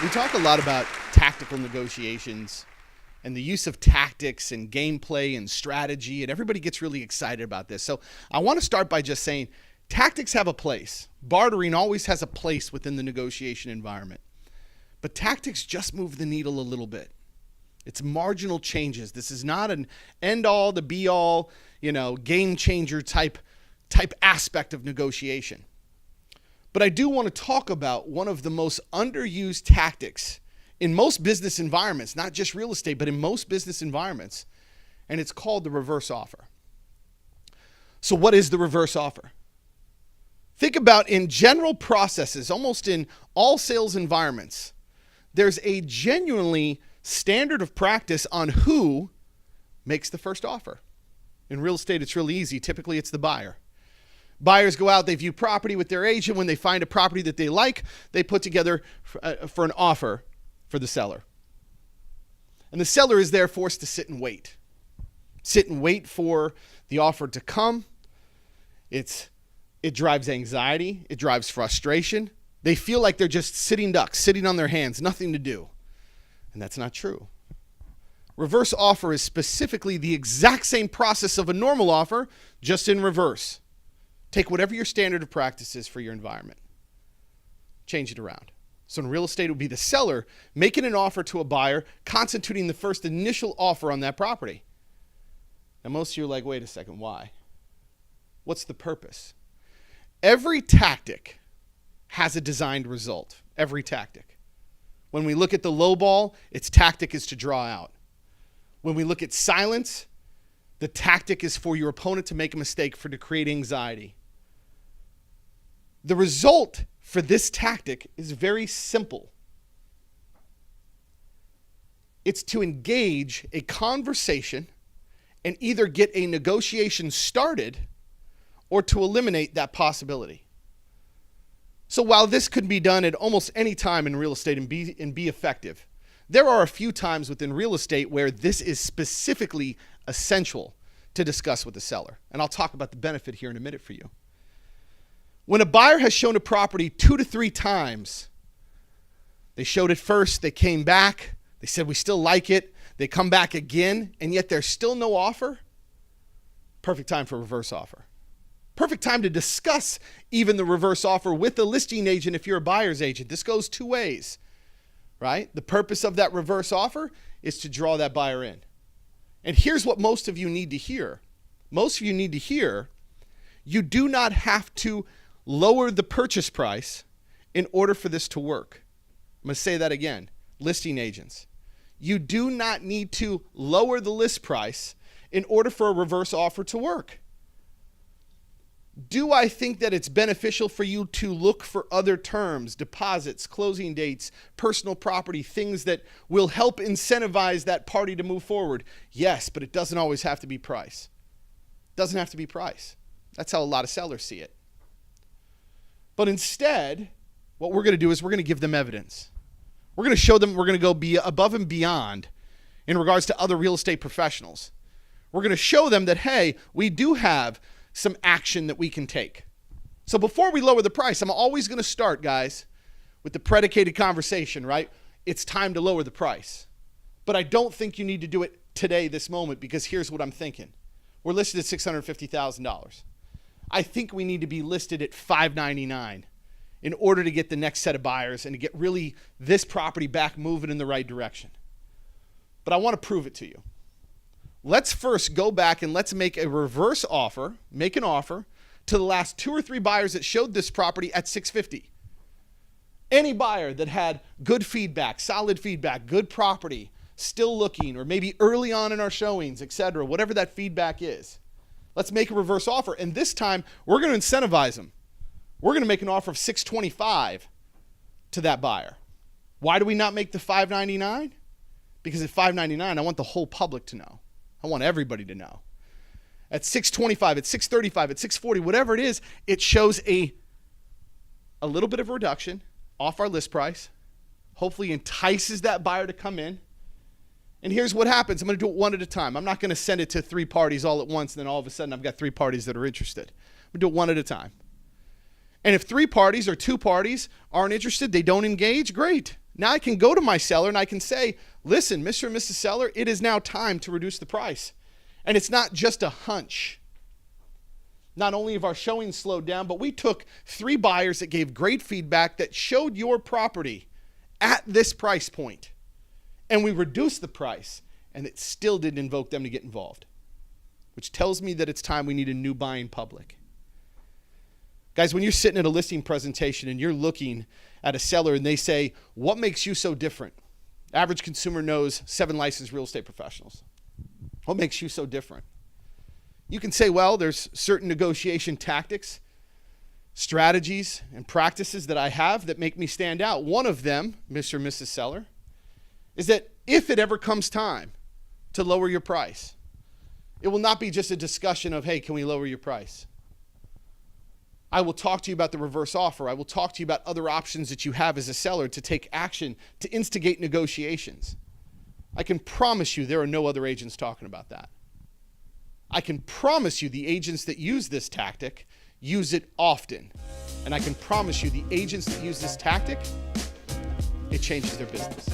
We talk a lot about tactical negotiations and the use of tactics and gameplay and strategy, and everybody gets really excited about this. So I want to start by just saying tactics have a place. Bartering always has a place within the negotiation environment. But tactics just move the needle a little bit. It's marginal changes. This is not an end-all, the be-all, game changer type aspect of negotiation. But I do want to talk about one of the most underused tactics in most business environments, not just real estate, but in most business environments, and it's called the reverse offer. So what is the reverse offer? Think about in general processes, almost in all sales environments, there's a genuinely standard of practice on who makes the first offer. In real estate, it's really easy. Typically, it's the buyer. Buyers go out, they view property with their agent. When they find a property that they like, they put together for an offer for the seller. And the seller is there forced to sit and wait. Sit and wait for the offer to come. It drives anxiety. It drives frustration. They feel like they're just sitting ducks, sitting on their hands, nothing to do. And that's not true. Reverse offer is specifically the exact same process of a normal offer, just in reverse. Take whatever your standard of practice is for your environment. Change it around. So in real estate, it would be the seller making an offer to a buyer, constituting the first initial offer on that property. Now, most of you are like, wait a second, why? What's the purpose? Every tactic has a designed result. Every tactic. When we look at the low ball, its tactic is to draw out. When we look at silence, the tactic is for your opponent to make a mistake, to create anxiety. The result for this tactic is very simple. It's to engage a conversation and either get a negotiation started or to eliminate that possibility. So while this could be done at almost any time in real estate and be effective, there are a few times within real estate where this is specifically essential to discuss with the seller. And I'll talk about the benefit here in a minute for you. When a buyer has shown a property 2 to 3 times, they showed it first, they came back, they said, we still like it, they come back again, and yet there's still no offer, perfect time for a reverse offer. Perfect time to discuss even the reverse offer with the listing agent if you're a buyer's agent. This goes 2 ways, right? The purpose of that reverse offer is to draw that buyer in. And here's what most of you need to hear. Most of you need to hear, you do not have to lower the purchase price in order for this to work. I'm going to say that again. Listing agents. You do not need to lower the list price in order for a reverse offer to work. Do I think that it's beneficial for you to look for other terms, deposits, closing dates, personal property, things that will help incentivize that party to move forward? Yes, but it doesn't always have to be price. It doesn't have to be price. That's how a lot of sellers see it. But instead, what we're going to do is we're going to give them evidence. We're going to show them we're going to go be above and beyond in regards to other real estate professionals. We're going to show them that, hey, we do have some action that we can take. So before we lower the price, I'm always going to start, guys, with the predicated conversation, right? It's time to lower the price. But I don't think you need to do it today, this moment, because here's what I'm thinking. We're listed at $650,000. I think we need to be listed at $599 in order to get the next set of buyers and to get really this property back moving in the right direction. But I want to prove it to you. Let's first go back and let's make a reverse offer, make an offer to the last 2 or 3 buyers that showed this property at $650. Any buyer that had good feedback, solid feedback, good property, still looking, or maybe early on in our showings, etc., whatever that feedback is. Let's make a reverse offer. And this time, we're going to incentivize them. We're going to make an offer of $625 to that buyer. Why do we not make the $599? Because at $599, I want the whole public to know. I want everybody to know. At $625, at $635, at $640, whatever it is, it shows a little bit of a reduction off our list price. Hopefully entices that buyer to come in. And here's what happens. I'm going to do it one at a time. I'm not going to send it to 3 parties all at once, and then all of a sudden I've got 3 parties that are interested. I'm going to do it one at a time. And if 3 parties or 2 parties aren't interested, they don't engage, great. Now I can go to my seller and I can say, listen, Mr. and Mrs. Seller, it is now time to reduce the price. And it's not just a hunch. Not only have our showings slowed down, but we took 3 buyers that gave great feedback that showed your property at this price point. And we reduced the price, and it still didn't invoke them to get involved, which tells me that it's time we need a new buying public. Guys, when you're sitting at a listing presentation and you're looking at a seller and they say, what makes you so different? Average consumer knows 7 licensed real estate professionals. What makes you so different? You can say, well, there's certain negotiation tactics, strategies, and practices that I have that make me stand out. One of them, Mr. and Mrs. Seller, is that if it ever comes time to lower your price, it will not be just a discussion of, hey, can we lower your price? I will talk to you about the reverse offer. I will talk to you about other options that you have as a seller to take action, to instigate negotiations. I can promise you there are no other agents talking about that. I can promise you the agents that use this tactic use it often. And I can promise you the agents that use this tactic, it changes their business.